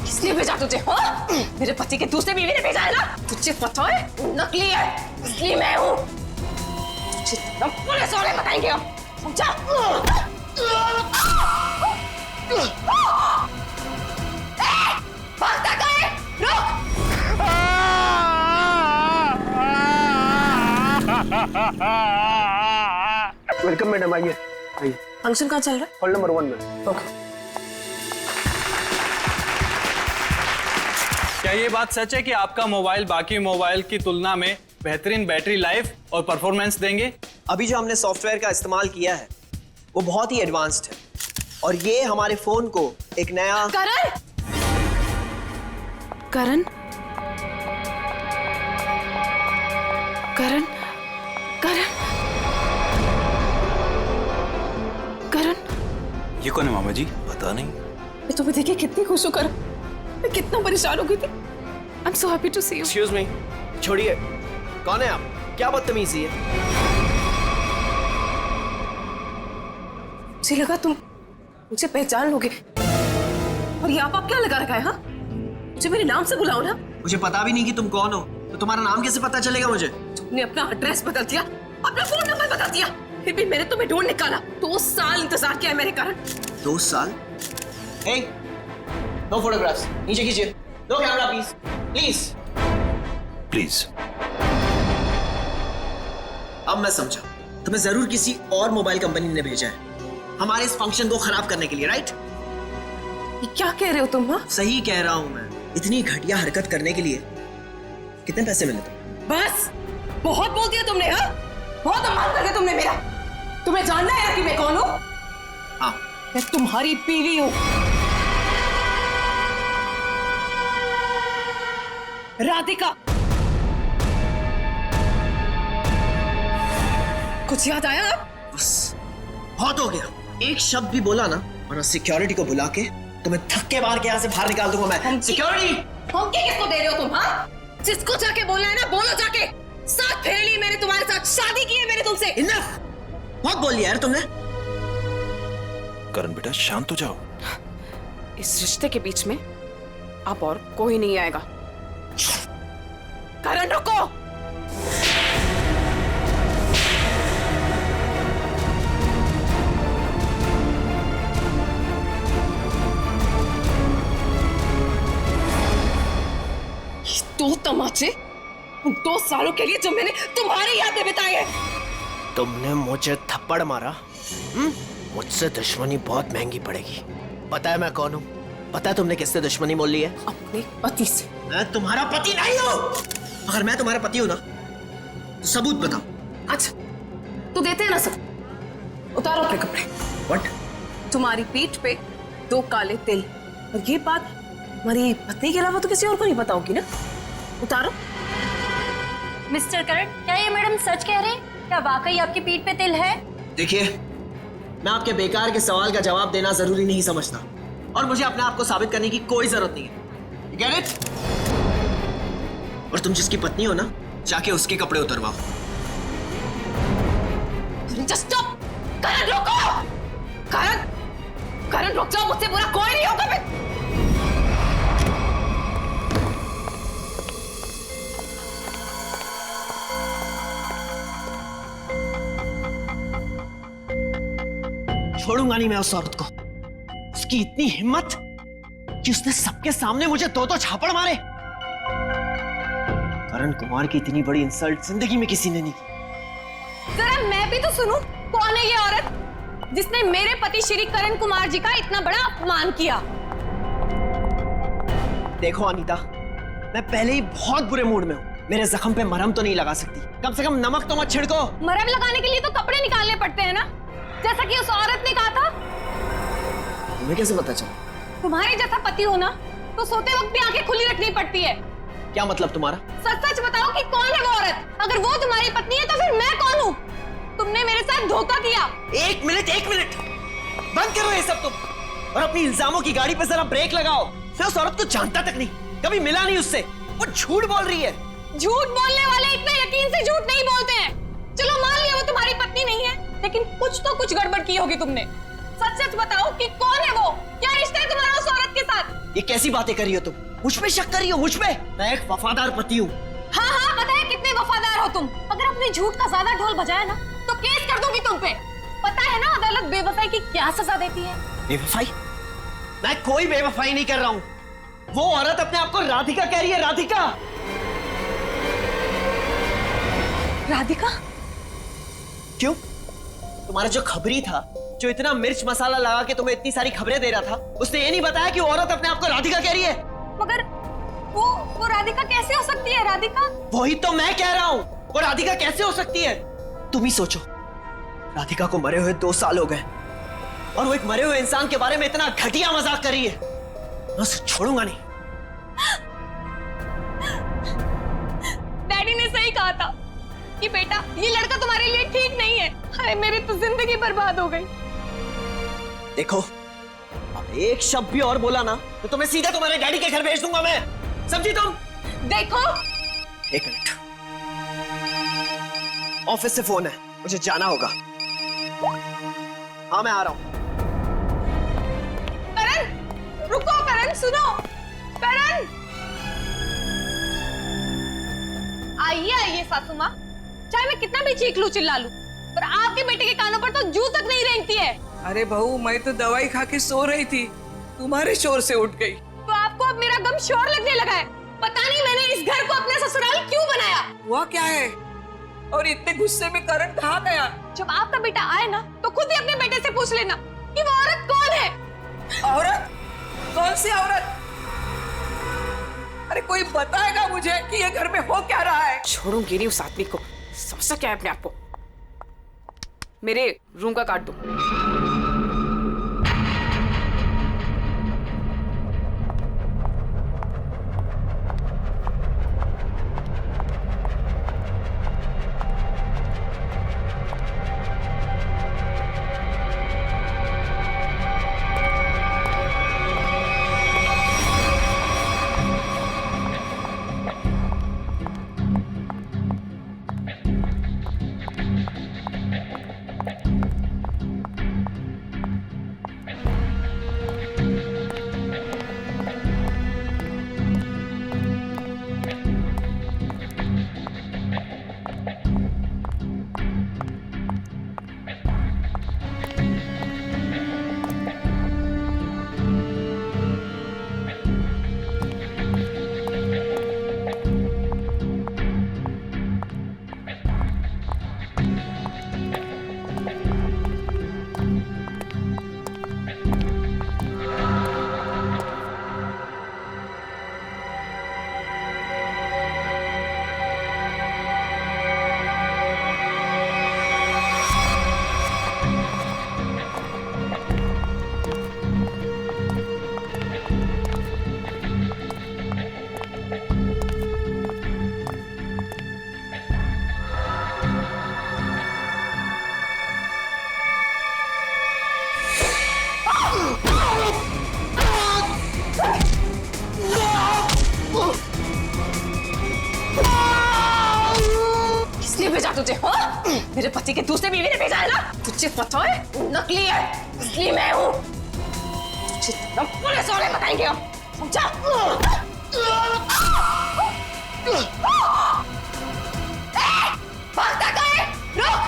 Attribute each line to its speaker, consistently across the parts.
Speaker 1: किसने भेजा तुझे? हाँ? मेरे पति के दूसरे बीवी ने भेजा है ना? तुझे पता है नकली है, इसलिए मैं हूँ। तुझे पुलिस वाले बताएंगे हम, समझा? भागता कहाँ है? रुक!
Speaker 2: वेलकम मैडम, आइए।
Speaker 1: फंक्शन कहाँ चल रहा है?
Speaker 2: हॉल नंबर 1 में।
Speaker 1: ओके।
Speaker 3: क्या ये बात सच है कि आपका मोबाइल बाकी मोबाइल की तुलना में बेहतरीन बैटरी लाइफ और परफॉर्मेंस देंगे?
Speaker 4: अभी जो हमने सॉफ्टवेयर का इस्तेमाल किया है वो बहुत ही एडवांस्ड है और ये हमारे फोन को एक नया
Speaker 1: करण! करण? करण? करण? करण?
Speaker 5: ये कौन है मामा जी? पता नहीं।
Speaker 1: मैं तुम्हें देखिए कितनी खुश हूँ करण। मैं कितना परेशान हो गई थी। I'm so happy to see you.
Speaker 4: Excuse me, छोड़िए। कौन है आप? क्या बदतमीजी है?
Speaker 1: मुझे लगा तुम मुझे पहचान लोगे। और ये आप क्या लगा रखा है? हाँ, मुझे मेरे नाम से बुलाओ ना।
Speaker 4: मुझे पता भी नहीं कि तुम कौन हो, तो तुम्हारा नाम कैसे पता चलेगा मुझे?
Speaker 1: तुमने अपना एड्रेस बदल दिया, अपना फोन नंबर बदल दिया, फिर भी मैंने तुम्हें ढूंढ निकाला। 2 साल इंतजार किया है मेरे कारण।
Speaker 4: 2 साल? हे, नो फोटोग्राफ्स, नीचे कीजिए। No camera please, please.
Speaker 5: Please.
Speaker 4: अब मैं समझा, तुम्हें जरूर किसी और मोबाइल कंपनी ने भेजा है हमारे इस फंक्शन को खराब करने के लिए, राइट?
Speaker 1: ये क्या कह रहे हो तुम? हाँ,
Speaker 4: सही कह रहा हूं मैं। इतनी घटिया हरकत करने के लिए कितने पैसे मिले थे?
Speaker 1: बस बहुत बोल दिया तुमने। हाँ, बहुत अपमान कर दिया तुमने मेरा। तुम्हें जानना है कि मैं कौन हूँ?
Speaker 4: हाँ।
Speaker 1: मैं तुम्हारी बीवी हूँ, राधिका। कुछ याद आया?
Speaker 4: बस बहुत हो गया। एक शब्द भी बोला ना, वरना सिक्योरिटी को बुला के तुम्हें धक्के मार के यहाँ से बाहर निकाल दूंगा मैं। सिक्योरिटी!
Speaker 1: धमकी किसको दे रहे हो तुम? हाँ, जिसको जाके बोलना है ना बोलो जाके। साथ फेर ली मैंने तुम्हारे साथ, शादी की है मैंने तुमसे।
Speaker 4: इनफ! बहुत बोल लिया यार तुमने।
Speaker 5: करण बेटा शांत हो जाओ।
Speaker 1: इस रिश्ते के बीच में अब और कोई नहीं आएगा। करण रुको! ये 2 तमाचे उन 2 सालों के लिए जो मैंने तुम्हारी याद में बिताए हैं।
Speaker 4: तुमने मुझे थप्पड़ मारा। मुझसे दुश्मनी बहुत महंगी पड़ेगी। पता है मैं कौन हूँ? पता है तुमने किससे दुश्मनी मोल ली है?
Speaker 1: अपने पति से।
Speaker 4: मैं तुम्हारा पति नहीं हूँ। अगर मैं तुम्हारा पति हूँ ना, तो सबूत बताओ।
Speaker 1: अच्छा, तो देते हैं ना सब। उतारो अपने कपड़े।
Speaker 4: What?
Speaker 1: तुम्हारी पीठ पे 2 काले तिल। और ये बात हमारी पत्नी के अलावा तो किसी और को नहीं पता होगी ना? उतारो।
Speaker 6: मिस्टर करण, क्या ये मैडम सच कह रहे हैं? क्या वाकई आपकी पीठ पे तिल है?
Speaker 4: देखिए, मैं आपके बेकार के सवाल का जवाब देना जरूरी नहीं समझता और मुझे अपने आप को साबित करने की कोई जरूरत नहीं है। Get it? और तुम जिसकी पत्नी हो ना, जाके उसके कपड़े उतरवाओ।
Speaker 1: Just stop! करण रुको! करण! करण रुक जाओ, मुझसे बुरा कोई नहीं होगा फिर।
Speaker 4: छोड़ूंगा नहीं मैं उस औरत को। उसकी इतनी हिम्मत कि उसने सबके सामने मुझे 2 झापड़ मारे। करण कुमार की इतनी बड़ी इंसल्ट जिंदगी में किसी ने नहीं की।
Speaker 6: जरा मैं भी तो सुनूं, कौन है ये औरत जिसने मेरे पति श्री करण कुमार जी का इतना बड़ा अपमान किया?
Speaker 4: देखो अनीता, मैं पहले ही बहुत बुरे मूड में हूँ। मेरे जख्म पे मरहम तो नहीं लगा सकती, कम से कम नमक तो मत छिड़को।
Speaker 6: मरहम लगाने के लिए तो कपड़े निकालने पड़ते हैं ना, जैसा कि उस औरत ने कहा था।
Speaker 4: तुम्हें कैसे पता चला?
Speaker 6: तुम्हारे जैसा पति हो ना, तो सोते वक्त भी आंखें खुली रखनी पड़ती है।
Speaker 4: क्या मतलब तुम्हारा?
Speaker 6: सच सच बताओ कि कौन है वो औरत? अगर वो तुम्हारी पत्नी है तो फिर मैं कौन हूँ? तुमने मेरे साथ धोखा किया।
Speaker 4: एक मिनट बंद करो ये सब तुम, और अपनी इल्जामों की गाड़ी पे जरा ब्रेक लगाओ। मैं उस औरत को जानता तक नहीं, कभी मिला नहीं उससे। वो झूठ बोल रही है।
Speaker 6: झूठ बोलने वाले इतने यकीन से झूठ नहीं बोलते हैं। चलो मान लिया वो तुम्हारी पत्नी नहीं है, लेकिन कुछ तो कुछ गड़बड़ की होगी तुमने। सच सच बताओ कि कौन है वो? क्या रिश्ता है तुम्हारा
Speaker 4: ये कैसी बातें कर रही हो तुम? मुझ पे शक कर रही हो? मुझ पे? मैं एक वफादार पति हूँ।
Speaker 6: हाँ हाँ, पता है कितने वफादार हो तुम। अगर अपने झूठ का ज्यादा ढोल बजाया ना तो केस कर दूंगी तुम पे। पता है ना अदालत बेवफाई की क्या सजा देती है?
Speaker 4: बेवफाई? मैं कोई बेवफाई नहीं कर रहा हूँ। वो औरत अपने आप को राधिका कह रही है। राधिका।
Speaker 6: राधिका?
Speaker 4: क्यों? तुम्हारा जो खबरी था, जो इतना मिर्च मसाला लगा के तुम्हें इतनी सारी खबरें दे रहा था, उसने ये नहीं बताया कि वो औरत अपने आप को राधिका कह रही है।
Speaker 6: मगर वो राधिका कैसे हो सकती है? राधिका?
Speaker 4: वही तो मैं कह रहा हूँ, वो राधिका कैसे हो सकती है? तुम ही सोचो, राधिका को मरे हुए 2 साल हो गए और वो एक मरे हुए इंसान के बारे में इतना घटिया मजाक कर रही है। मैं उसे छोड़ूंगा नहीं।
Speaker 6: डैडी ने सही कहा था कि बेटा ये लड़का तुम्हारे लिए ठीक नहीं है। हाय मेरी तो जिंदगी बर्बाद हो गई।
Speaker 4: देखो, अब एक शब्द भी और बोला ना तो तुम्हें सीधा तुम्हारे डैडी के घर भेज दूंगा मैं। समझी तुम?
Speaker 6: देखो,
Speaker 4: 1 मिनट, ऑफिस से फोन है, मुझे जाना होगा। हाँ मैं आ रहा हूं।
Speaker 6: करण रुको, करण सुनो, करण। आइए आइए सासू माँ, चाहे मैं कितना भी चीख लूं चिल्ला लूं, पर आपके बेटे के कानों पर तो जू तक नहीं रेंगती है।
Speaker 7: अरे बहू, मैं तो दवाई खा के सो रही थी, तुम्हारे शोर से उठ गई।
Speaker 6: तो आपको अब मेरा गम शोर लगने लगा है। पता नहीं मैंने इस घर को अपना ससुराल क्यों बनाया।
Speaker 7: हुआ क्या है? और इतने गुस्से में करण कहाँ गया?
Speaker 6: जब आपका बेटा आए ना तो खुद ही अपने बेटे से पूछ लेना कि वो औरत कौन है।
Speaker 7: औरत? कौन सी औरत? अरे कोई बताएगा मुझे कि ये घर में हो क्या रहा है?
Speaker 8: छोड़ूंगी नहीं उस आदमी को। समझ क्या है अपने आप को? मेरे रूम का काट दो।
Speaker 1: भेजा तुझे? हाँ, मेरे पति के दूसरे बीवी ने भेजा है ना? तुझे पता है नकली है, इसलिए मैं हूँ। तुझे तो पुलिस वाले बताएंगे अब, समझा? भागता कहाँ है? रुक!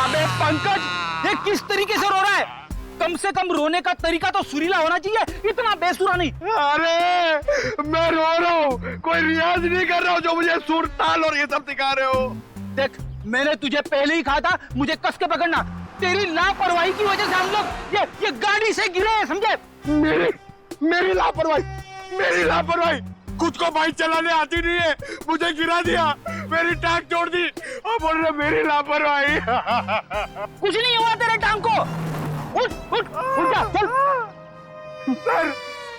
Speaker 9: अबे पंकज, ये किस तरीके से रो रहा है? कम से कम रोने का तरीका तो सुरीला होना चाहिए, इतना बेसुरा नहीं।
Speaker 2: अरे मैं रो रहा हूँ, कोई रियाज नहीं कर रहा हूँ जो मुझे सुर ताल और ये सब सिखा रहे हो।
Speaker 9: देख, मैंने तुझे पहले ही कहा था मुझे कस के पकड़ना। तेरी लापरवाही की वजह से हम लोग ये गाड़ी से गिरे हैं, समझे?
Speaker 2: मेरी लापरवाही खुद को बाइक चलाने आती नहीं है, मुझे गिरा दिया, मेरी टांग तोड़ दी और बोल रहे मेरी लापरवाही।
Speaker 9: कुछ नहीं हुआ तेरे टांग को। उठ जा, चल।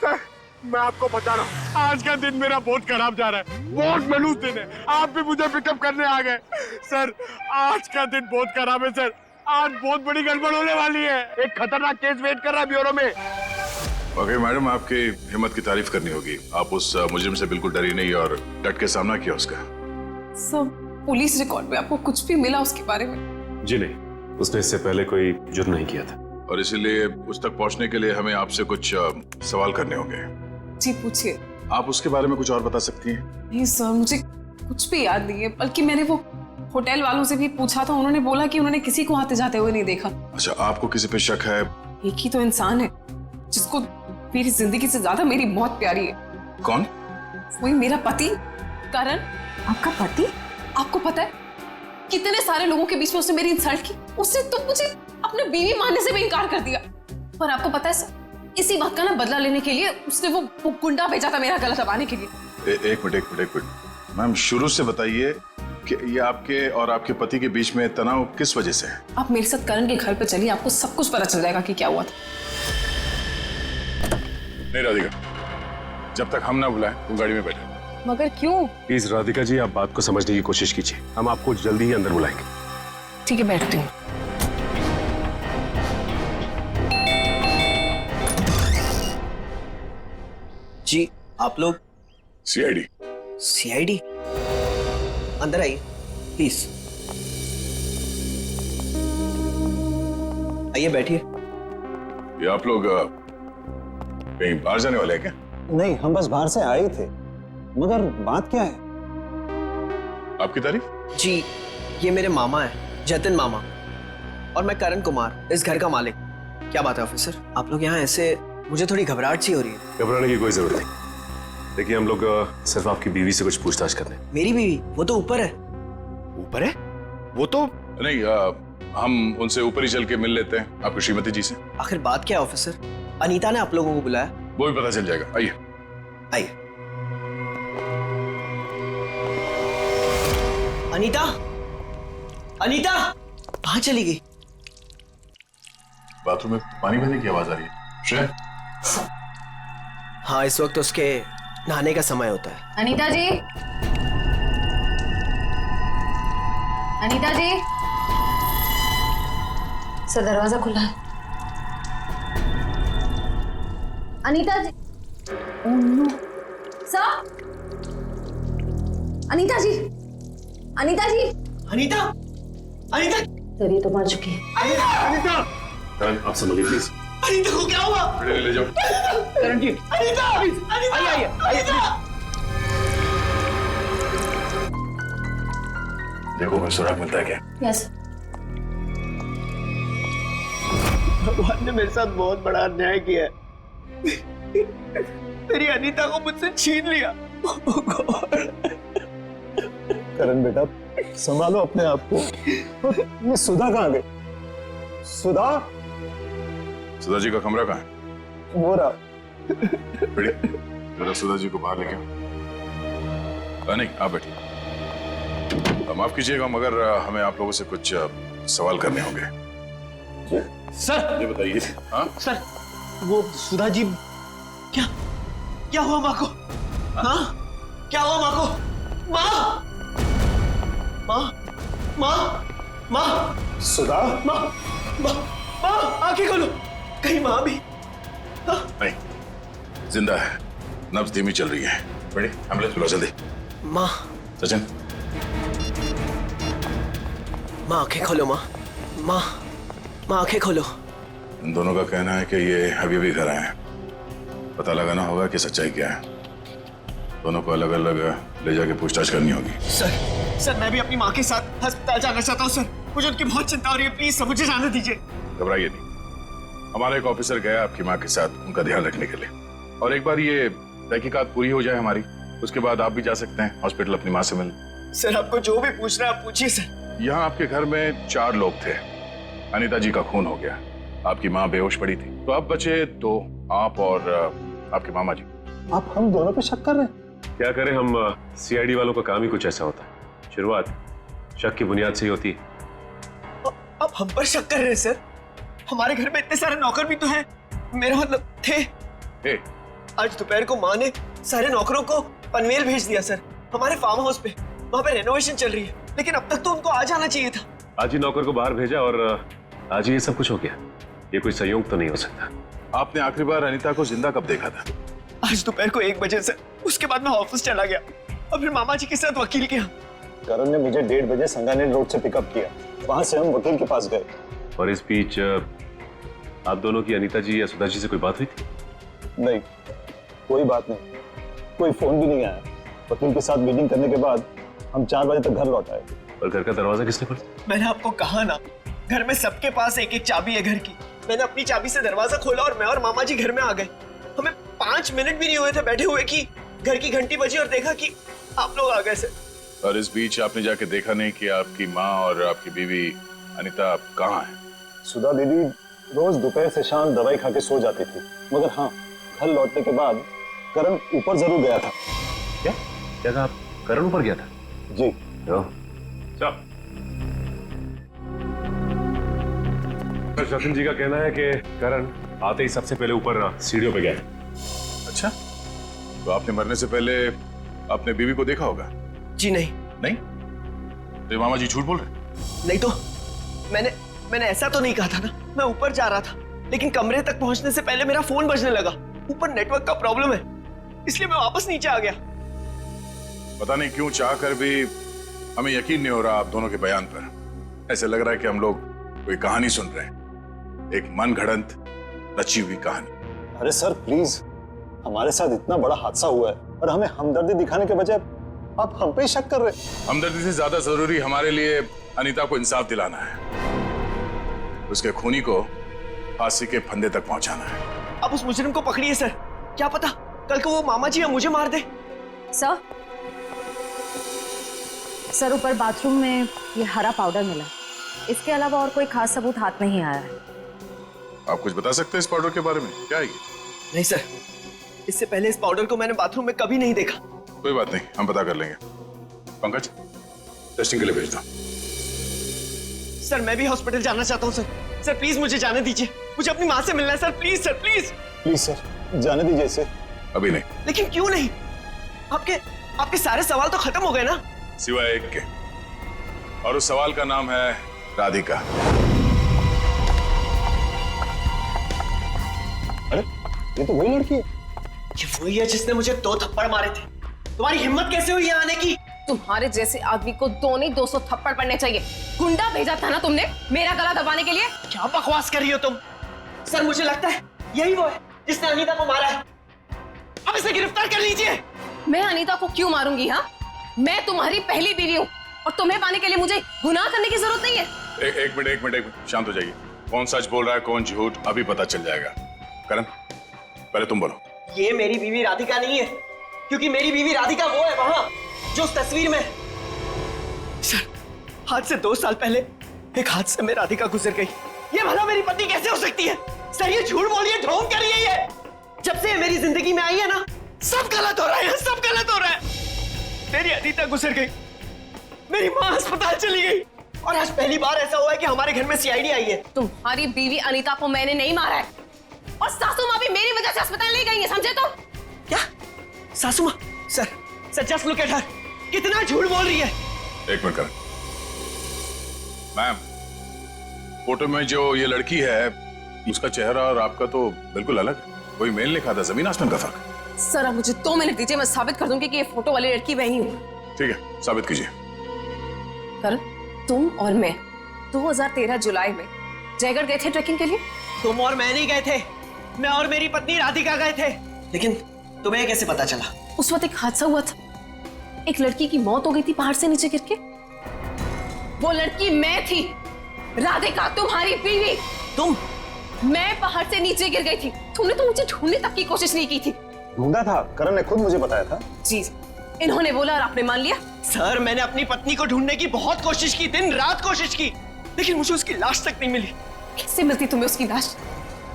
Speaker 2: सर, मैं आपको बता रहा हूँ, आज का दिन मेरा बहुत खराब जा रहा है, बहुत मनूस दिन है। आप भी मुझे पिकअप करने आ गए। सर, आज का दिन बहुत खराब है सर, आज बहुत बड़ी गड़बड़ होने वाली है। एक खतरनाक केस वेट कर रहा है ब्यूरो में।
Speaker 10: ओके मैडम, आपकी हिम्मत की तारीफ करनी होगी। आप उस मुजरिम से बिल्कुल डरी नहीं और डट के सामना किया उसका।
Speaker 8: सब पुलिस रिकॉर्ड में आपको कुछ भी मिला उसके बारे में?
Speaker 11: जी नहीं, उसने इससे पहले कोई जुर्म नहीं किया था।
Speaker 10: और इसीलिए उस तक पहुंचने के लिए हमें आपसे कुछ सवाल करने होंगे।
Speaker 8: जी पूछिए।
Speaker 10: आप उसके बारे में कुछ और बता सकती हैं?
Speaker 8: नहीं सर, मुझे कुछ भी याद नहीं है, बल्कि मैंने वो होटल वालों से भी पूछा था, उन्होंने बोला कि उन्होंने किसी को आते जाते हुए नहीं देखा।
Speaker 10: अच्छा, आपको किसी पे शक है?
Speaker 8: एक ही तो इंसान है जिसको मेरी जिंदगी से ज्यादा मेरी मौत प्यारी है।
Speaker 10: कौन?
Speaker 8: वही मेरा पति करण।
Speaker 1: आपका पति?
Speaker 8: आपको पता है कितने सारे लोगों के बीच में उसने मेरी इंसल्ट की, उसने तो मुझे अपने बीवी मानने से भी इनकार कर दिया। पर आपको पता है सर, इसी बात का ना बदला लेने के लिए उसने वो गुंडा भेजा था मेरा गला दबाने के लिए।
Speaker 10: एक मिनट मैम, शुरू से बताइए कि ये आपके और आपके पति के बीच में तनाव किस वजह से है?
Speaker 8: आप मेरे साथ करण के घर पे चलिए, आपको सब कुछ पता चल जाएगा कि क्या हुआ था।
Speaker 10: नहीं राधिका, जब तक हम ना बुलाएं तुम गाड़ी में बैठो।
Speaker 1: मगर क्यों?
Speaker 11: प्लीज राधिका जी, आप बात को समझने की कोशिश कीजिए, हम आपको जल्दी ही अंदर बुलाएंगे।
Speaker 8: ठीक है, बैठती हूँ।
Speaker 4: जी आप लोग?
Speaker 10: सीआईडी।
Speaker 4: सीआईडी? अंदर आइए प्लीज। आइए बैठिए।
Speaker 10: ये आप लोग कहीं बाहर जाने वाले हैं क्या?
Speaker 12: नहीं, हम बस बाहर से आए थे, मगर बात क्या है?
Speaker 10: आपकी तारीफ?
Speaker 4: जी, ये मेरे मामा है, जतिन मामा, और मैं करण कुमार, इस घर का मालिक। क्या बात है ऑफिसर, आप लोग यहाँ ऐसे? मुझे थोड़ी घबराहट सी हो रही है।
Speaker 11: घबराने की कोई जरूरत नहीं। देखिए, हम लोग सिर्फ आपकी बीवी से कुछ पूछताछ कर रहे हैं।
Speaker 4: मेरी बीवी? वो तो ऊपर है।
Speaker 10: ऊपर है? वो तो नहीं, हम उनसे ऊपर ही चल के मिल लेते हैं, आपकी श्रीमती जी से।
Speaker 4: आखिर बात क्या है ऑफिसर? अनीता ने आप लोगों को बुलाया?
Speaker 10: वो भी पता चल जाएगा, आइए।
Speaker 4: आइए। अनीता, अनीता कहाँ चली गई?
Speaker 10: बाथरूम में पानी बहने की आवाज आ रही है। श्रेया?
Speaker 4: हाँ, इस वक्त उसके नहाने का समय होता है।
Speaker 6: अनीता जी, अनीता जी। सर दरवाजा खुला है। Anita ji. Oh no. Sir. Anita ji, Anita ji.
Speaker 4: Anita, Anita.
Speaker 6: Sir ये तो मर चुकी है।
Speaker 10: अनीता!
Speaker 11: आप समझिए प्लीज।
Speaker 4: अनीता को क्या हुआ?
Speaker 10: ले जाओ।
Speaker 9: करण जी,
Speaker 4: अनीता! अनीता!
Speaker 9: आइए,
Speaker 4: अनीता!
Speaker 10: देखो कोई सुराग मिलता है क्या?
Speaker 6: यस।
Speaker 4: भगवान ने मेरे साथ बहुत बड़ा अन्याय किया है। मेरी अनीता को मुझसे छीन लिया।
Speaker 12: करण बेटा, संभालो अपने आप को। ये सुधा कहाँ गई? सुधा?
Speaker 10: सुधा जी का कमरा कहाँ है?
Speaker 12: वो रहा।
Speaker 10: जरा सुधा जी को बाहर लेके आओ। नहीं, आप बैठिए। माफ कीजिएगा, मगर हमें आप लोगों से कुछ सवाल करने होंगे।
Speaker 9: सर।
Speaker 10: ये बताइए। हाँ
Speaker 9: सर, वो सुधा जी।
Speaker 4: क्या हुआ माँ को? हाँ, क्या हुआ माँ को? माँ, माँ, माँ, माँ।
Speaker 12: सुधा?
Speaker 4: माँ, माँ, माँ, आंखें खोलो। कहीं माँ भी?
Speaker 10: नहीं, जिंदा है, नब्ज धीमी चल रही है। बड़ी एम्बुलेंस बुलाओ जल्दी।
Speaker 4: माँ।
Speaker 10: सचिन।
Speaker 4: माँ आंखें खोलो। माँ, माँ, माँ आंखें खोलो।
Speaker 10: इन दोनों का कहना है कि ये अभी घर आए हैं। पता लगाना होगा कि सच्चाई क्या है। दोनों को अलग अलग ले जाके पूछताछ करनी होगी।
Speaker 4: सर मैं भी अपनी माँ के साथ अस्पताल जाना चाहता हूँ सर। मुझे उनकी बहुत चिंता हो रही है, प्लीज सर मुझे जाने दीजिए।
Speaker 10: घबराइए नहीं, हमारा एक ऑफिसर गया आपकी माँ के साथ उनका ध्यान रखने के लिए। और एक बार ये तहकीकात पूरी हो जाए हमारी, उसके बाद आप भी जा सकते हैं हॉस्पिटल अपनी माँ से मिलने।
Speaker 4: सर आपको जो भी पूछना है आप पूछिए सर।
Speaker 10: यहाँ आपके घर में 4 लोग थे। अनीता जी का खून हो गया, आपकी माँ बेहोश पड़ी थी, तो अब बचे 2, आप और आपके मामा जी।
Speaker 12: आप हम दोनों पे शक कर रहे हैं?
Speaker 11: क्या करें, हम सीआईडी वालों का काम ही कुछ ऐसा होता है। शुरुआत शक की बुनियाद से ही होती है।
Speaker 4: अब हम पर शक कर रहे हैं सर? हमारे घर में इतने सारे नौकर भी तो हैं। मेरा मतलब थे। आज दोपहर को माँ ने सारे नौकरों को पनवेल भेज दिया सर, हमारे फार्म हाउस पे। वहाँ पे रेनोवेशन चल रही है, लेकिन अब तक तो उनको आ जाना चाहिए था।
Speaker 11: आज ही नौकर को बाहर भेजा और आज ही ये सब कुछ हो गया। ये कोई संयोग तो नहीं हो सकता।
Speaker 10: आपने आखिरी बार अनीता को जिंदा कब देखा था?
Speaker 4: आज दोपहर को 1 बजे से। उसके बाद मैं ऑफिस चला गया और फिर मामा जी के साथ वकील के यहाँ।
Speaker 12: करण ने मुझे 1:30 बजे संगानेर रोड से पिकअप किया। वहां से हम वकील के पास गए।
Speaker 11: और इस बीच आप दोनों की अनीता जी या सुधा जी से कोई बात हुई थी?
Speaker 12: नहीं, कोई बात नहीं, कोई फोन भी नहीं आया। वकील के साथ मीटिंग करने के बाद हम 4 बजे तक घर लौट आए।
Speaker 11: और घर का दरवाजा किसने खोला?
Speaker 4: मैंने आपको कहा ना, घर में सबके पास एक एक चाबी है घर की। मैंने अपनी चाबी से दरवाजा खोला और मैं और मामा जी घर में आ गए। हमें 5 मिनट भी नहीं हुए थे बैठे हुए कि घर की घंटी बजी और देखा कि आप लोग आ गए सर।
Speaker 10: और इस बीच आपने जाके देखा नहीं कि आपकी माँ और आपकी बीवी अनीता कहाँ है?
Speaker 12: सुधा दीदी रोज दोपहर से शाम दवाई खा के सो जाती थी, मगर हाँ, घर लौटने के बाद करण ऊपर जरूर गया था।
Speaker 11: क्या क्या कहा? आप करण ऊपर गया था?
Speaker 12: जी।
Speaker 11: जतिन जी का कहना है कि करण आते ही सबसे पहले ऊपर सीढ़ियों पे गया।
Speaker 10: अच्छा, तो आपने मरने से पहले अपने बीवी को देखा होगा?
Speaker 4: जी नहीं।
Speaker 10: नहीं? तो मामा जी झूठ बोल रहे?
Speaker 4: नहीं तो मैंने ऐसा तो नहीं कहा था ना। मैं ऊपर जा रहा था, लेकिन कमरे तक पहुंचने से पहले मेरा फोन बजने लगा। ऊपर नेटवर्क का प्रॉब्लम है, इसलिए मैं वापस नीचे आ गया।
Speaker 10: पता नहीं क्यों चाहकर भी हमें यकीन नहीं हो रहा आप दोनों के बयान पर। ऐसे लग रहा है कि हम लोग कोई कहानी सुन रहे हैं, एक मन घड़ंत रची हुई कहानी।
Speaker 12: अरे सर प्लीज, हमारे साथ इतना बड़ा हादसा हुआ है और हमें हमदर्दी दिखाने के बजाय आप हम पे शक कर रहे हैं।
Speaker 10: हमदर्दी से ज्यादा जरूरी हमारे लिए अनीता को इंसाफ दिलाना है, उसके खूनी को फांसी के फंदे तक पहुंचाना है।
Speaker 4: अब उस मुजरिम को पकड़िए सर, क्या पता कल को वो मामा जी या मुझे मार दे।
Speaker 6: सर ऊपर बाथरूम में ये हरा पाउडर मिला, इसके अलावा और कोई खास सबूत हाथ नहीं आया है।
Speaker 10: आप कुछ बता सकते हैं इस पाउडर के बारे में? क्या है ये?
Speaker 4: नहीं सर, इससे पहले इस पाउडर को मैंने बाथरूम में कभी नहीं देखा।
Speaker 10: कोई बात नहीं, हम पता कर लेंगे। पंकज, टेस्टिंग के लिए भेज दो।
Speaker 4: सर मैं भी हॉस्पिटल जाना चाहता हूँ सर। सर प्लीज मुझे जाने दीजिए, मुझे अपनी माँ से मिलना है sir. Please sir, please
Speaker 12: please sir, जाने दीजिए इसे।
Speaker 10: अभी नहीं।
Speaker 4: लेकिन क्यों नहीं? आपके सारे सवाल तो खत्म हो गए ना,
Speaker 10: सिवाय एक के, और उस सवाल का नाम है राधिका।
Speaker 12: अरे ये तो वही लड़की है।
Speaker 4: ये वही है जिसने मुझे 2 थप्पड़ मारे थे। तुम्हारी हिम्मत कैसे हुई यहाँ आने की?
Speaker 1: तुम्हारे जैसे आदमी को 2 नहीं 200 थप्पड़ पड़ने चाहिए। गुंडा भेजा था ना तुमने मेरा गला दबाने के लिए।
Speaker 4: क्या बकवास कर रही हो तुम? सर मुझे लगता है यही वो है जिसने अनीता को मारा है। अब इसे गिरफ्तार कर लीजिए।
Speaker 1: मैं अनीता को क्यों मारूंगी? हाँ, मैं तुम्हारी पहली बीवी हूँ और तुम्हें पाने के लिए मुझे गुनाह करने की जरूरत नहीं है।
Speaker 10: एक मिनट, शांत हो जाइए। कौन सच बोल रहा है कौन झूठ अभी पता चल जाएगा। करण, पहले तुम बोलो।
Speaker 4: ये मेरी बीवी राधिका नहीं है, क्योंकि मेरी बीवी राधिका वो है वहां जो उस तस्वीर में। सर आज से 2 साल पहले एक हादसे में राधिका गुजर गई। ये भला मेरी पत्नी कैसे हो सकती है? सर ये झूठ बोल रही है, ढोंग कर रही है ये। जब से मेरी जिंदगी में आई है ना, सब गलत हो रहा है, सब गलत हो रहा है। मेरी अनीता गुजर गई, मेरी माँ अस्पताल चली गई, और आज पहली बार ऐसा हुआ है कि हमारे घर में सीआईडी आई है।
Speaker 1: तुम्हारी बीवी अनीता को मैंने नहीं मारा है, और सासू माँ भी मेरी वजह से अस्पताल ले गई है, समझे? तो
Speaker 4: क्या सासू माँ? Sir just look at her, कितना झूठ बोल रही है।
Speaker 10: एक मिनट करण। मैम, फोटो में जो ये लड़की है उसका चेहरा और आपका तो बिल्कुल अलग, कोई मेल नहीं खाता, जमीन आसमान का फर्क।
Speaker 1: सर अब मुझे 2 मिनट दीजिए, मैं साबित कर दूंगी कि ये फोटो वाली लड़की वही हूँ।
Speaker 10: ठीक है, साबित कीजिए।
Speaker 1: करण, तुम और मैं 2013 जुलाई में जयगढ़ गए थे ट्रैकिंग के लिए।
Speaker 4: तुम और मैं नहीं गए थे, मैं और मेरी पत्नी राधिका गए थे। लेकिन तुम्हें कैसे पता चला?
Speaker 1: उस वक्त एक हादसा हुआ था, एक लड़की की मौत हो गई थी पहाड़ से नीचे गिर के। वो लड़की मैं थी, राधिका तुम्हारी बीवी।
Speaker 4: तुम?
Speaker 1: मैं पहाड़ से नीचे गिर गई थी, तुमने तो मुझे ढूंढने तक की कोशिश नहीं की थी।
Speaker 12: ढूंढा था, करण ने खुद मुझे बताया था।
Speaker 1: जी, इन्होंने बोला और आपने मान लिया।
Speaker 4: सर मैंने अपनी पत्नी को ढूंढने की बहुत कोशिश की, दिन रात कोशिश की, लेकिन मुझे उसकी लाश तक नहीं मिली।
Speaker 1: कैसे मिलती तुम्हें उसकी लाश?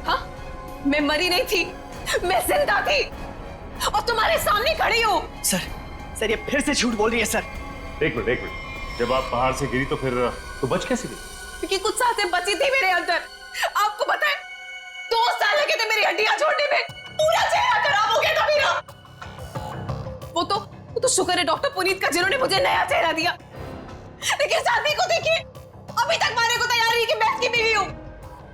Speaker 1: हाँ, मैं मरी नहीं थी, मैं जिंदा थी और तुम्हारे सामने खड़ी हूँ।
Speaker 4: सर ये फिर से झूठ बोल रही है सर।
Speaker 11: एक मिनट, जब आप पहाड़ से गिरी तो फिर तो बच कैसे गई?
Speaker 1: क्योंकि कुछ सांसें बची थी मेरे अंदर। आपको पता है 2 साल लगे थे मेरी हड्डियां छोड़ने में, पूरा चेहरा खराब हो गया था मेरा। वो तो शुक्र है डॉक्टर पुनीत का जिन्होंने मुझे नया चेहरा दिया। लेकिन शादी को देखिए, अभी तक मारने को तैयार नहीं कि मैं इसकी बीवी हूँ।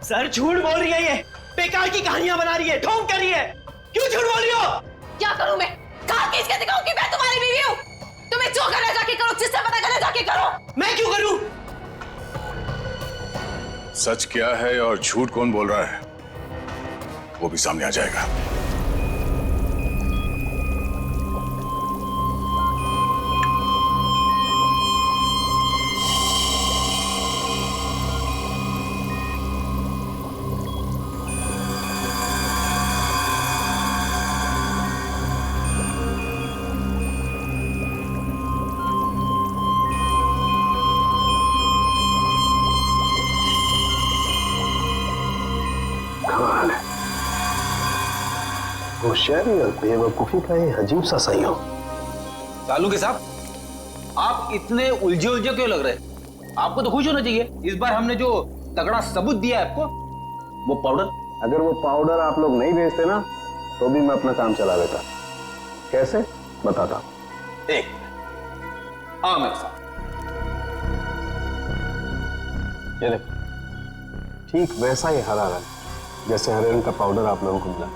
Speaker 4: सर झूठ बोल रही है, ये बेकार की कहानियां बना रही है, ढोंग कर रही है। क्यों झूठ बोल रही हो?
Speaker 1: क्या करूं मैं? कहां खींच के दिखाऊं कि मैं तुम्हारी बीवी हूँ? तुम्हें जो करना जाके करो, जिससे पता करना जाके
Speaker 9: मैं क्यों करूं?
Speaker 10: सच क्या है और झूठ कौन बोल रहा है वो भी सामने आ जाएगा।
Speaker 12: होशियारी और बेवकूफी का ये अजीब सा संयोग।
Speaker 9: सालू के साहब, आप इतने उलझे उलझे क्यों लग रहे? आपको तो खुश होना चाहिए। इस बार हमने जो तगड़ा सबूत दिया है आपको, वो पाउडर।
Speaker 12: अगर वो पाउडर आप लोग नहीं भेजते ना तो भी मैं अपना काम चला लेता। कैसे बताता हूं।
Speaker 9: एक हाँ मेरे साथ।
Speaker 12: ये देखो, ठीक वैसा ही हरा रंग जैसे हरे रंग का पाउडर आप लोगों को मिला।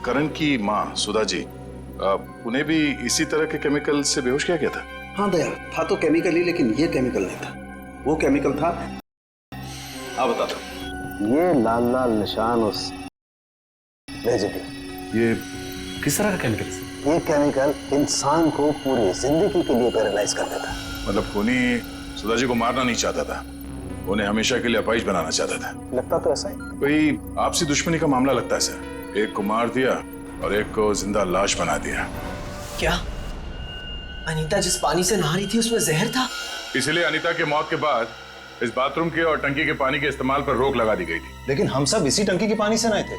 Speaker 10: करण की माँ सुधा जी, उन्हें भी इसी तरह के केमिकल से बेहोश किया गया था?
Speaker 13: हाँ दया, था तो केमिकल ही, लेकिन ये केमिकल नहीं था। वो केमिकल था,
Speaker 10: हाँ बताता।
Speaker 12: ये लाल लाल निशान उस भेजे थे।
Speaker 10: ये किस तरह का केमिकल?
Speaker 12: ये केमिकल इंसान को पूरी जिंदगी के लिए पैरालाइज कर देता।
Speaker 10: मतलब खूनी सुधा जी को मारना नहीं चाहता था, उन्हें हमेशा के लिए अपाहिज बनाना चाहता था।
Speaker 12: लगता तो ऐसा ही।
Speaker 10: कोई आपसी दुश्मनी का मामला लगता है सर। एक को मार दिया और एक को जिंदा लाश बना दिया।
Speaker 4: क्या अनीता जिस पानी से नहा रही थी उसमें जहर था?
Speaker 10: इसलिए अनीता की मौत के बाद इस बाथरूम के और टंकी के पानी के इस्तेमाल पर रोक लगा दी गई थी।
Speaker 12: लेकिन हम सब इसी टंकी के पानी से नहाए थे,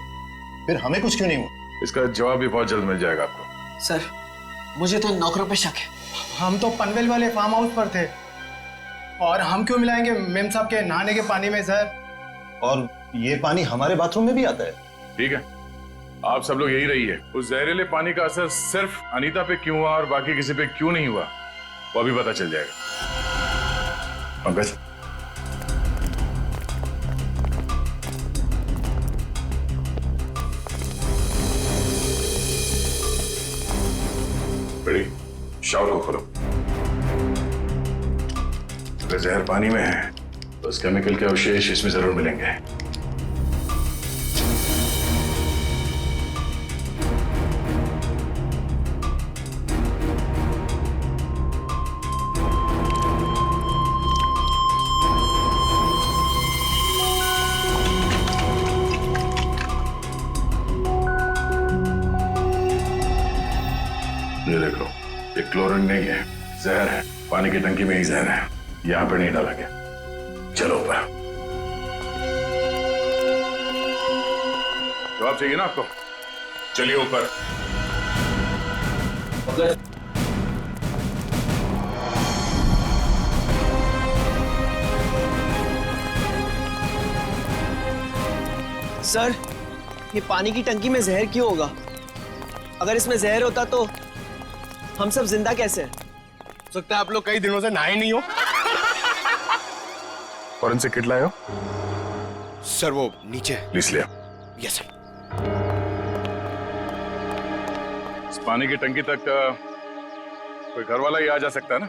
Speaker 12: फिर हमें कुछ क्यों नहीं हुआ?
Speaker 10: इसका जवाब भी बहुत जल्द मिल जाएगा आपको।
Speaker 4: सर, मुझे तो नौकरों पे शक है।
Speaker 14: हम तो पनवेल वाले फार्म हाउस पर थे, और हम क्यों मिलाएंगे मेम साहब के नहाने के पानी में सर?
Speaker 12: और ये पानी हमारे बाथरूम में भी आता है।
Speaker 10: ठीक है, आप सब लोग यही रहिए। उस जहरीले पानी का असर सिर्फ अनीता पे क्यों हुआ और बाकी किसी पे क्यों नहीं हुआ वो अभी पता चल जाएगा। पंकज, बड़ी शावर को खोलो। अगर जहर पानी में है तो उस केमिकल के अवशेष इसमें जरूर मिलेंगे। ये देखो, ये क्लोरीन नहीं है, जहर है। पानी की टंकी में ही जहर है, यहां पे नहीं डाला गया। चलो ऊपर। जवाब चाहिए ना आपको? चलिए ऊपर।
Speaker 4: सर, ये पानी की टंकी में जहर क्यों होगा? अगर इसमें जहर होता तो हम सब जिंदा कैसे हैं?
Speaker 2: हो सकता है आप लोग कई दिनों से नहाए नहीं हो।
Speaker 10: फॉरेंसिक किट लाए हो?
Speaker 2: सर वो नीचे।
Speaker 10: प्लीज लिया।
Speaker 2: Yes sir.
Speaker 10: इस पानी की टंकी तक कोई घर वाला ही आ जा सकता है ना?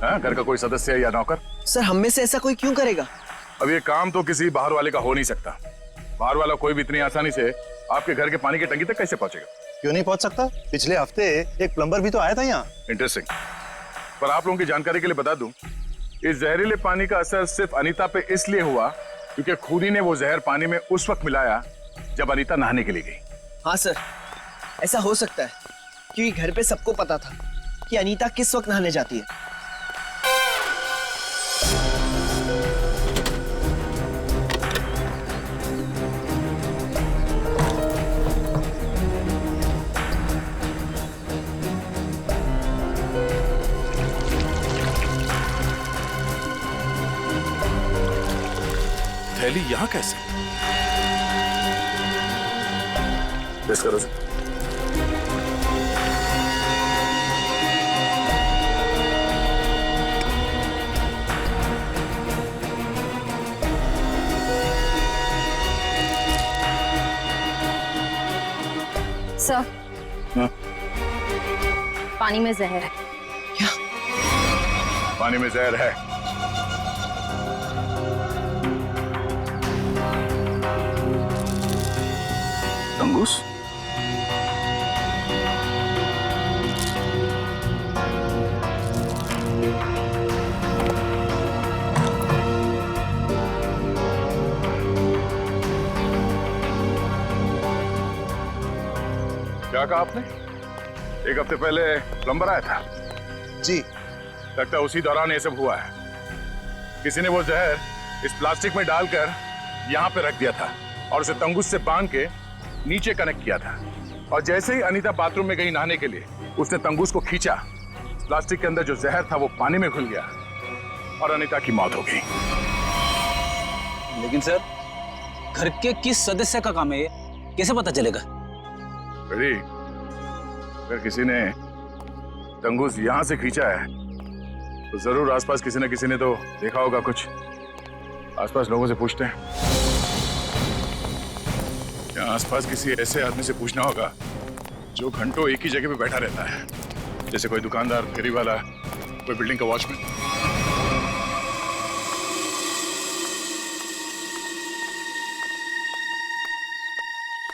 Speaker 10: हाँ, घर का कोई सदस्य या नौकर?
Speaker 4: सर, हम में से ऐसा कोई क्यों करेगा?
Speaker 10: अब ये काम तो किसी बाहर वाले का हो नहीं सकता। बाहर वाला कोई भी इतनी आसानी से आपके घर के पानी की टंकी तक कैसे पहुंचेगा?
Speaker 12: क्यों नहीं पहुंच सकता? पिछले हफ्ते एक प्लम्बर भी तो आया था यहाँ।
Speaker 10: इंटरेस्टिंग। पर आप लोगों की जानकारी के लिए बता दूं, इस जहरीले पानी का असर सिर्फ अनीता पे इसलिए हुआ क्योंकि खूनी ने वो जहर पानी में उस वक्त मिलाया जब अनीता नहाने के लिए गई।
Speaker 4: हाँ सर, ऐसा हो सकता है क्योंकि घर पे सबको पता था कि अनीता किस वक्त नहाने जाती है।
Speaker 10: थैली यहाँ कैसे? टेस्ट करो सर।
Speaker 6: सर, पानी में जहर है।
Speaker 10: पानी में जहर है
Speaker 5: तंगूस?
Speaker 10: क्या कहा आपने? एक हफ्ते पहले प्लम्बर आया था?
Speaker 2: जी।
Speaker 10: लगता है उसी दौरान ये सब हुआ है। किसी ने वो जहर इस प्लास्टिक में डालकर यहाँ पे रख दिया था और उसे तंगूस से बांध के नीचे कनेक्ट किया था। और जैसे ही अनीता बाथरूम में गई नहाने के लिए, उसने तंगूस को खींचा। प्लास्टिक के अंदर जो जहर था वो पानी में घुल गया और अनीता की मौत हो गई।
Speaker 9: लेकिन सर, घर के किस सदस्य का काम है ये? कैसे पता चलेगा?
Speaker 10: बेटी, अगर किसी ने तंगूस यहां से खींचा है तो जरूर आसपास किसी न किसी ने तो देखा होगा कुछ। आसपास लोगों से पूछते हैं। या आसपास किसी ऐसे आदमी से पूछना होगा जो घंटों एक ही जगह पे बैठा रहता है, जैसे कोई दुकानदार, फेरी वाला, कोई बिल्डिंग का वॉचमैन।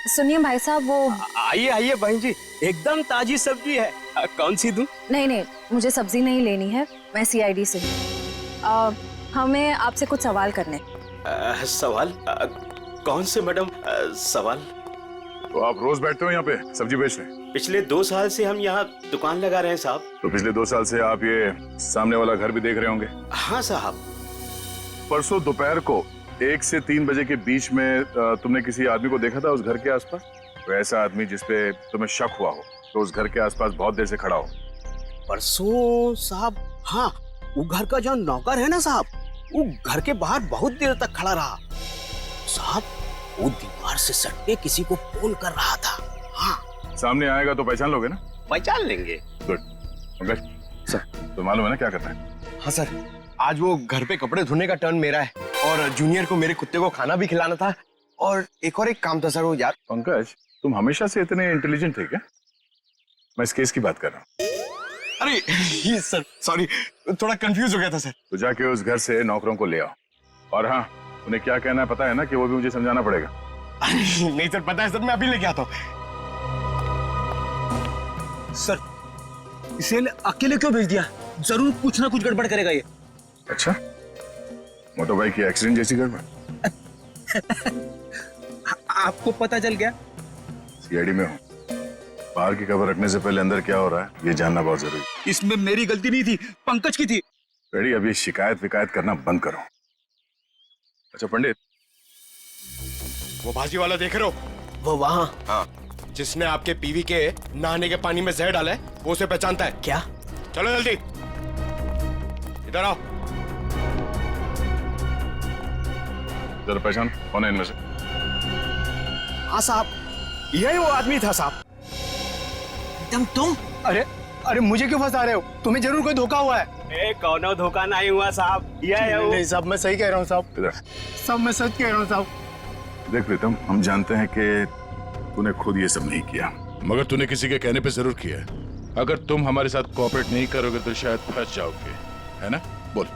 Speaker 6: सुनिए भाई साहब, वो
Speaker 15: आइए आइए बहन जी, एकदम ताजी सब्जी है। कौन सी दूं?
Speaker 6: नहीं, मुझे सब्जी नहीं लेनी है, मैं सीआईडी से हूँ। हमें आपसे कुछ सवाल करने।
Speaker 15: सवाल? कौन से मैडम सवाल?
Speaker 10: तो आप रोज बैठते हो यहाँ पे सब्जी बेचने?
Speaker 15: पिछले 2 साल से हम यहाँ दुकान लगा रहे हैं साहब।
Speaker 10: तो पिछले 2 साल से आप ये सामने वाला घर भी देख रहे होंगे?
Speaker 15: हाँ साहब।
Speaker 10: परसों दोपहर को 1 से 3 बजे के बीच में तुमने किसी आदमी को देखा था उस घर के आसपास? तो ऐसा आदमी जिसपे तुम्हें शक हुआ हो, तो उस घर के आसपास बहुत देर से खड़ा हो।
Speaker 15: परसों साहब, हाँ, वो घर का जो नौकर है ना साहब, वो घर के बाहर बहुत देर तक खड़ा रहा साहब। वो दीवार से सट के किसी को फोन कर रहा था। हाँ,
Speaker 10: सामने आएगा तो पहचान लोगे ना?
Speaker 15: पहचान लेंगे।
Speaker 10: गुड। पंकज सर, तो मालूम है ना क्या करना है?
Speaker 2: हाँ सर, आज वो घर पे कपड़े धोने का टर्न मेरा है और जूनियर को मेरे कुत्ते को खाना भी खिलाना था और एक काम था सर वो यार।
Speaker 10: पंकज, तुम हमेशा से इतने इंटेलिजेंट थे क्या? मैं इस केस की बात कर रहा हूँ।
Speaker 2: अरे ये सर सॉरी, थोड़ा कंफ्यूज हो गया था सर।
Speaker 10: तो जाके उस घर से नौकरों को ले आओ। और हाँ, उन्हें क्या कहना है पता है ना, कि वो भी मुझे समझाना पड़ेगा।
Speaker 2: नहीं सर, पता है सर, मैं अभी लेके आता हूँ।
Speaker 15: सर, इसे अकेले क्यों भेज दिया? जरूर कुछ ना कुछ गड़बड़ करेगा ये।
Speaker 10: अच्छा, मोटर बाइक की एक्सीडेंट जैसी गड़बड़?
Speaker 15: आपको पता चल गया?
Speaker 10: सीआईडी में हूँ, बाहर की खबर रखने से पहले अंदर क्या हो रहा है ये जानना बहुत जरूरी।
Speaker 15: इसमें मेरी गलती नहीं थी, पंकज की थी।
Speaker 10: रेडी, अब ये शिकायत विकायत करना बंद करो। अच्छा पंडित,
Speaker 2: वो भाजी वाला देख रहे हो?
Speaker 15: वो वहाँ?
Speaker 2: हाँ, जिसने आपके पीवी के नहाने के पानी में जहर डाला है, वो उसे पहचानता है
Speaker 15: क्या?
Speaker 2: चलो जल्दी इधर आओ।
Speaker 10: जरा पहचान कौन है इनमें से?
Speaker 15: हाँ साहब,
Speaker 2: यही वो आदमी था साहब।
Speaker 15: एकदम तुम?
Speaker 14: अरे मुझे क्यों फंसा रहे हो? तुम्हें जरूर कोई धोखा हुआ है।
Speaker 15: कौनो धोखा नहीं हुआ साहब, ये है वो।
Speaker 14: नहीं साहब, मैं सही कह रहा हूँ साहब। साहब मैं सच कह रहा हूँ साहब।
Speaker 10: देख प्रीतम, हम जानते हैं कि तूने खुद ये सब नहीं किया, मगर तूने किसी के कहने पे जरूर किया है। अगर तुम हमारे साथ कोऑपरेट नहीं करोगे तो शायद फंस जाओगे, है ना? बोल।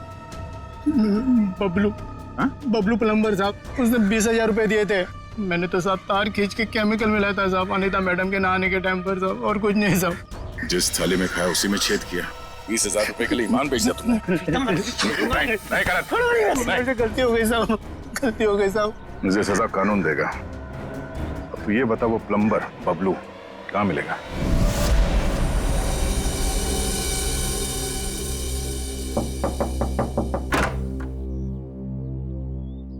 Speaker 14: बबलू प्लम्बर साहब, उसने 20,000 रुपए दिए थे। मैंने तो साहब तार खींच के केमिकल मिलाया था साहब, अनीता मैडम के नहाने के टाइम पर साहब, और कुछ नहीं साहब।
Speaker 10: जिस थाली में खाया उसी में छेद किया। 20,000 रुपए के लिए ईमान बेच दिया तुमने। नहीं गलत।
Speaker 14: गलती हो गई साहब, गलती हो गई साहब।
Speaker 10: मुझे सजा कानून देगा। अब तू ये बता, वो प्लम्बर बबलू कहाँ मिलेगा?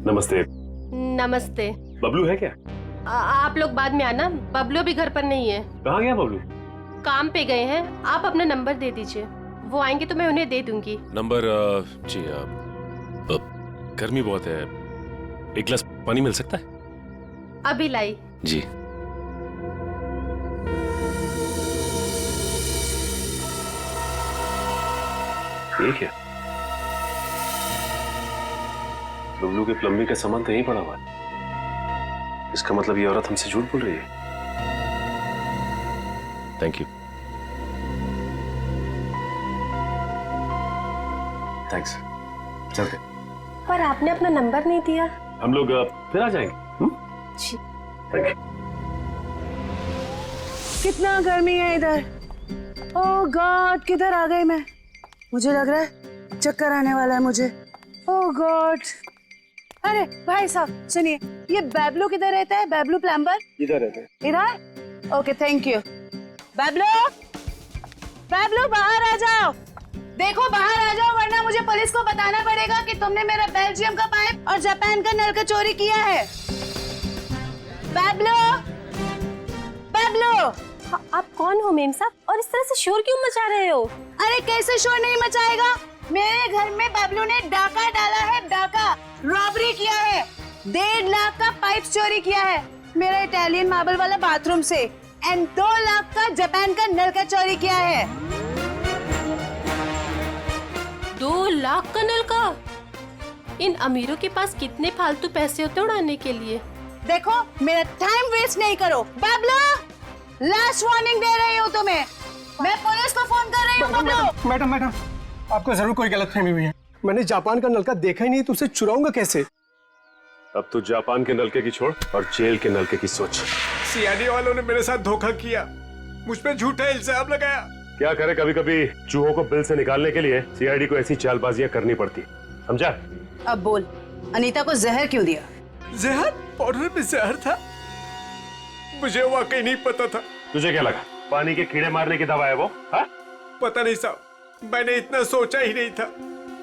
Speaker 11: नमस्ते।
Speaker 16: नमस्ते।
Speaker 11: बबलू है क्या?
Speaker 16: आप लोग बाद में आना, बबलू भी घर पर नहीं है।
Speaker 11: कहाँ गया बबलू?
Speaker 16: काम पे गए हैं। आप अपना नंबर दे दीजिए, वो आएंगे तो मैं उन्हें दे दूंगी।
Speaker 11: नंबर? जी, गर्मी बहुत है, एक गिलास पानी मिल सकता है?
Speaker 16: अभी लाई।
Speaker 11: जी। ठीक है। बबलू के प्लम्बिंग का सामान तो यहीं पड़ा हुआ है। इसका मतलब ये औरत हमसे झूठ बोल रही है। Thank you. थैंक्स। चलते।
Speaker 16: पर आपने अपना नंबर नहीं दिया।
Speaker 11: हम लोग फिर आ जाएंगे।
Speaker 16: जी।
Speaker 11: Thank you.
Speaker 7: कितना गर्मी है इधर। ओह गॉड, किधर आ गई मैं? मुझे लग रहा है चक्कर आने वाला है मुझे। ओह गॉड। अरे भाई साहब सुनिए, ये बैबलू किधर रहता है? बैबलू प्लम्बर
Speaker 12: इधर रहते हैं।
Speaker 7: इधर? Okay thank you. Bablu, Bablu बाहर आ जाओ। देखो बाहर आ जाओ, वरना मुझे पुलिस को बताना पड़ेगा कि तुमने मेरा बेल्जियम का पाइप और जापान का नल का चोरी किया है। बैबलू, बैबलू।
Speaker 16: आप कौन हो मेम साहब, और इस तरह से शोर क्यों मचा रहे हो?
Speaker 7: अरे कैसे शोर नहीं मचाएगा? मेरे घर में बबलू ने डाका डाला है, डाका रॉबरी किया है। 1.5 लाख का पाइप चोरी किया है मेरा इटालियन मार्बल वाला बाथरूम से, एंड 2 लाख का जापान का नल का चोरी किया है।
Speaker 16: 2 लाख का नल का? इन अमीरों के पास कितने फालतू पैसे होते उड़ाने के लिए।
Speaker 7: देखो मेरा टाइम वेस्ट नहीं करो। बबलू, लास्ट वार्निंग दे रही हूँ तुम्हें, मैं पुलिस को फोन कर रही हूँ। बबलू।
Speaker 14: मैडम, आपको जरूर कोई गलतफहमी हुई है। मैंने जापान का नलका देखा ही नहीं, तो उसे चुराऊंगा कैसे?
Speaker 11: अब तो जापान के नलके की छोड़ और जेल के नलके की सोच।
Speaker 2: सीआईडी वालों ने मेरे साथ धोखा किया, मुझ पे झूठा इल्जाम लगाया।
Speaker 11: क्या करे, कभी कभी चूहों को बिल से निकालने के लिए सीआईडी को ऐसी चालबाजियां करनी पड़ती, समझा?
Speaker 7: अब बोल, अनीता को जहर क्यों दिया?
Speaker 2: जहर? पाउडर में जहर था? मुझे वाकई नहीं पता था।
Speaker 11: तुझे क्या लगा पानी के कीड़े मारने की दवा है वो? हा?
Speaker 2: पता नहीं साहब, मैंने इतना सोचा ही नहीं था।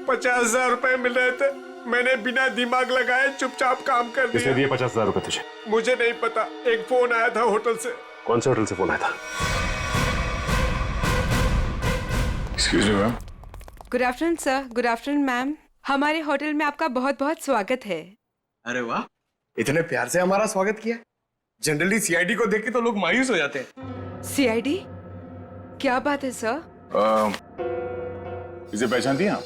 Speaker 2: 50,000 रुपए मिल रहे थे, मैंने बिना दिमाग लगाए चुपचाप काम कर दिया।
Speaker 11: किसने दिए 50,000 रुपए तुझे?
Speaker 2: मुझे नहीं पता, एक फोन आया था होटल से।
Speaker 11: कौन से होटल से फोन आया था?
Speaker 10: Excuse me ma'am.
Speaker 17: Good afternoon sir. Good afternoon ma'am. हमारे होटल में आपका बहुत बहुत स्वागत है।
Speaker 2: अरे वाह, इतने प्यार से हमारा स्वागत किया। जनरली सीआईडी को देख के तो लोग मायूस हो जाते हैं।
Speaker 17: सीआईडी? क्या बात है सर?
Speaker 10: इसे पहचानती हैं आप?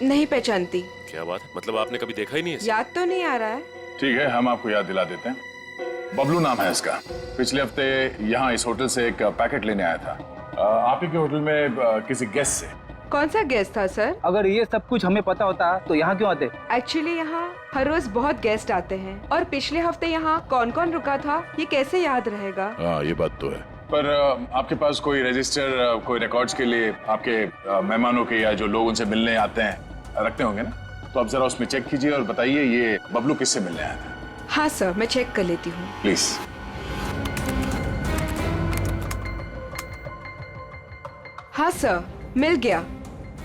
Speaker 17: नहीं पहचानती।
Speaker 11: क्या बात, मतलब आपने कभी देखा ही नहीं है?
Speaker 17: याद तो नहीं आ रहा है।
Speaker 10: ठीक है, हम आपको याद दिला देते हैं। बबलू नाम है इसका। पिछले हफ्ते यहाँ इस होटल से एक पैकेट लेने आया था, आप ही के होटल में किसी गेस्ट से।
Speaker 17: कौन सा गेस्ट था सर?
Speaker 9: अगर ये सब कुछ हमें पता होता तो यहाँ क्यों आते?
Speaker 17: एक्चुअली यहाँ हर रोज बहुत गेस्ट आते हैं, और पिछले हफ्ते यहाँ कौन कौन रुका था ये कैसे याद रहेगा?
Speaker 10: हाँ ये बात तो है, पर आपके पास कोई रजिस्टर, कोई रिकॉर्ड्स के लिए आपके मेहमानों के या जो लोग उनसे मिलने आते हैं रखते होंगे ना, तो आप जरा उसमें चेक कीजिए और बताइए ये बबलू किससे मिलने आया था।
Speaker 17: हाँ सर, मैं चेक कर लेती हूँ।
Speaker 10: प्लीज।
Speaker 17: हाँ सर, मिल गया।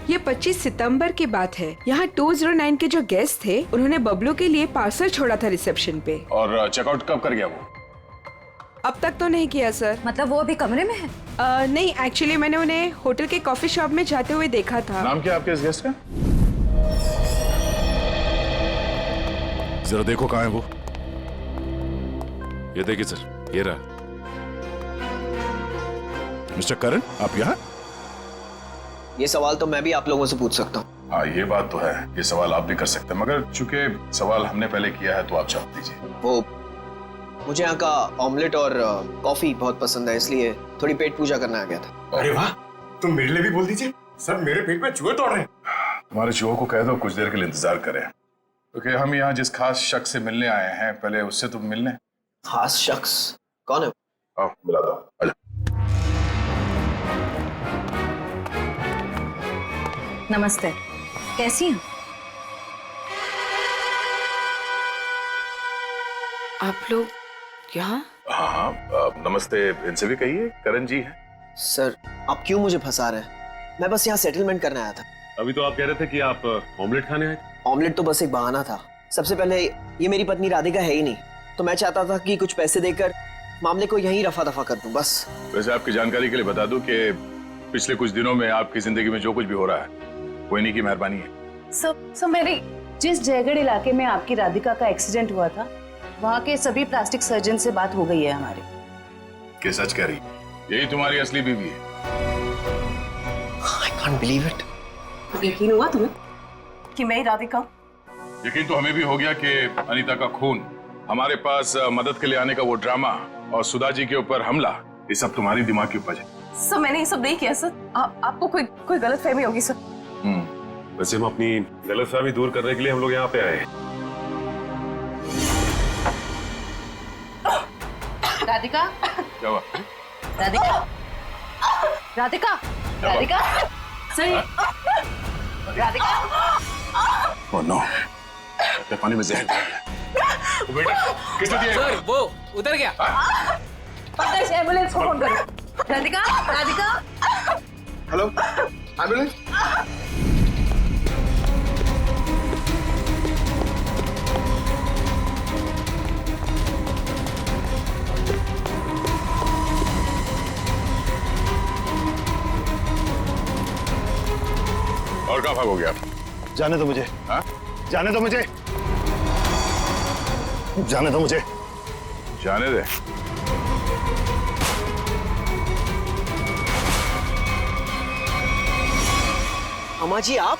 Speaker 17: ये 25 सितंबर की बात है। यहाँ 209 के जो गेस्ट थे उन्होंने बबलू के लिए पार्सल छोड़ा था रिसेप्शन पे।
Speaker 10: और चेकआउट कब कर गया वो?
Speaker 17: अब तक तो नहीं किया सर।
Speaker 6: मतलब वो अभी कमरे में है?
Speaker 17: नहीं, एक्चुअली मैंने उन्हें होटल के कॉफी शॉप में जाते हुए देखा था।
Speaker 10: नाम क्या आपके इस गेस्ट का?
Speaker 5: जरा देखो कहाँ है वो। ये देखिए सर, ये रहा। मिस्टर करण, आप यहाँ?
Speaker 4: ये सवाल तो मैं भी आप लोगों से पूछ सकता हूँ।
Speaker 10: हाँ ये बात तो है, ये सवाल आप भी कर सकते हैं, मगर चूंकि सवाल हमने पहले किया है तो आप जवाब दीजिए।
Speaker 4: वो मुझे यहाँ का ऑमलेट और कॉफी बहुत पसंद है, इसलिए थोड़ी पेट पूजा करने आ गया था।
Speaker 2: अरे वाह, तुम मेरे लिए भी बोल दीजिए। सब मेरे पेट में चूहे तोड़ रहे हैं।
Speaker 10: तुम्हारे चूहों को कह दो कुछ देर के लिए इंतजार करें, क्योंकि हम यहाँ जिस खास शख्स से मिलने आए हैं, पहले उससे तुम मिलने।
Speaker 4: खास शख्स कौन है?
Speaker 10: आओ मिला दो। आजा।
Speaker 6: नमस्ते, कैसी हैं?
Speaker 17: आप लोग यहाँ?
Speaker 10: हाँ, नमस्ते इनसे भी कहिए, करण जी है।
Speaker 4: सर आप क्यों मुझे फंसा रहे हैं? मैं बस यहाँ सेटलमेंट करने आया था।
Speaker 11: अभी तो आप कह रहे थे कि आप ऑमलेट खाने आए थे।
Speaker 4: ऑमलेट तो बस एक बहाना था। सबसे पहले ये मेरी पत्नी राधिका है ही नहीं, तो मैं चाहता था कि कुछ पैसे देकर मामले को यहीं रफा दफा कर दूं बस।
Speaker 10: वैसे आपकी जानकारी के लिए बता दूं कि पिछले कुछ दिनों में आपकी जिंदगी में जो कुछ भी हो रहा है वो इन्हीं की मेहरबानी है।
Speaker 7: सब मेरी जिस जयगढ़ इलाके में आपकी राधिका का एक्सीडेंट हुआ था, वहाँ के सभी प्लास्टिक सर्जन से बात हो गई है हमारी।
Speaker 10: क्या सच कह रही? यही तुम्हारी असली बीवी है?
Speaker 4: I can't believe it।
Speaker 7: यकीन हुआ तुम्हें कि मैं ही राधिका?
Speaker 10: यकीन तो हमें भी हो गया कि अनीता का खून, हमारे पास मदद के लिए आने का वो ड्रामा और सुधा जी के ऊपर हमला, ये सब तुम्हारी दिमाग की उपज है।
Speaker 8: सर मैंने ये सब नहीं किया सर। आपको कोई गलतफहमी होगी सर।
Speaker 11: वैसे हम अपनी गलतफहमी दूर करने के लिए हम लोग यहाँ पे आए हैं।
Speaker 7: राधिका,
Speaker 10: क्या हुआ?
Speaker 1: राधिका, राधिका, राधिका, सही, राधिका।
Speaker 10: ओह नो, पानी में जहर दिया गया। बेटा, किसने दिया?
Speaker 4: सर, वो उधर गया।
Speaker 1: पता है, एम्बुलेंस को फोन करो। राधिका, राधिका।
Speaker 2: Hello, ambulance.
Speaker 10: और कहाँ भागोगे आप?
Speaker 12: जाने दो मुझे।
Speaker 10: हाँ?
Speaker 12: जाने दो मुझे। जाने दो मुझे।
Speaker 10: जाने दे।
Speaker 4: अम्मा जी आप?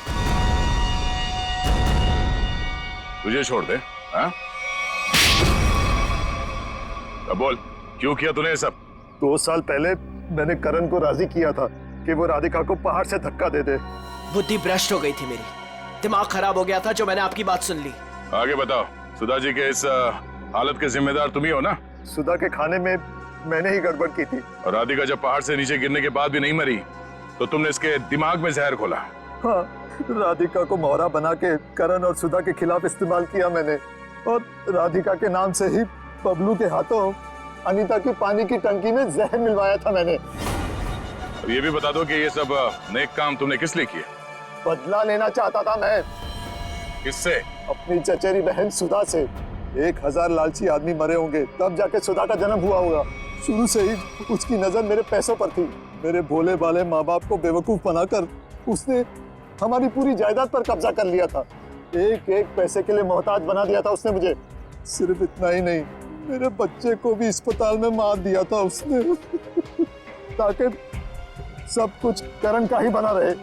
Speaker 10: तुझे छोड़ दे, हाँ? अब बोल, क्यों किया तूने ये सब?
Speaker 12: 2 साल पहले मैंने करण को राजी किया था कि वो राधिका को पहाड़ से धक्का दे दे।
Speaker 4: बुद्धि भ्रष्ट हो गई थी मेरी, दिमाग खराब हो गया था जो मैंने आपकी बात सुन ली।
Speaker 10: आगे बताओ, सुधा जी के इस हालत के जिम्मेदार तुम ही हो ना?
Speaker 12: सुधा के खाने में मैंने ही गड़बड़ की थी।
Speaker 10: और राधिका जब पहाड़ से नीचे गिरने के बाद भी नहीं मरी, तो तुमने इसके दिमाग में जहर घोला।
Speaker 12: हाँ, राधिका को मोहरा बना के करण और सुधा के खिलाफ इस्तेमाल किया मैंने, और राधिका के नाम से ही बबलू के हाथों अनीता की पानी की टंकी में जहर मिलवाया था मैंने।
Speaker 10: अब ये भी बता दो कि ये सब नेक काम तुमने किस लिए किए?
Speaker 12: बदला लेना चाहता था मैं।
Speaker 10: किससे?
Speaker 12: अपनी चचेरी बहन सुधा से। 1000 लालची आदमी मरे होंगे तब जाके सुधा का जन्म हुआ होगा। शुरू से ही उसकी नजर मेरे पैसों पर थी। मेरे भोले भाले माँ बाप को बेवकूफ बनाकर उसने हमारी पूरी जायदाद पर कब्जा कर लिया था। एक एक पैसे के लिए मोहताज बना दिया था उसने मुझे। सिर्फ इतना ही नहीं, मेरे बच्चे को भी अस्पताल में मार दिया था उसने ताकि सब कुछ करण का ही बना रहे।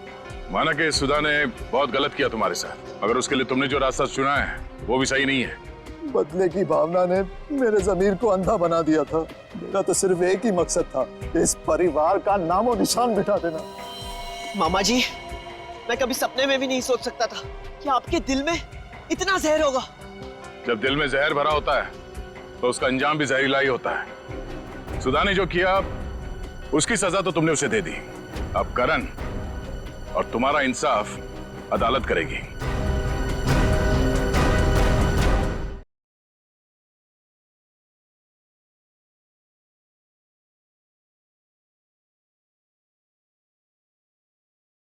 Speaker 10: माना कि सुधा ने बहुत गलत किया तुम्हारे साथ, अगर उसके लिए तुमने जो रास्ता चुना है वो भी सही नहीं है।
Speaker 12: बदले की भावना ने मेरे ज़मीर को अंधा बना दिया था। मेरा तो सिर्फ एक ही मकसद था, इस परिवार का नामो निशान मिटा देना।
Speaker 4: मामा जी, मैं कभी सपने में भी नहीं सोच सकता था कि आपके दिल में इतना जहर होगा।
Speaker 10: जब दिल में जहर भरा होता है तो उसका अंजाम भी जहरीला ही होता है। सुधा ने जो किया उसकी सजा तो तुमने उसे दे दी। अब करण और तुम्हारा इंसाफ अदालत करेगी।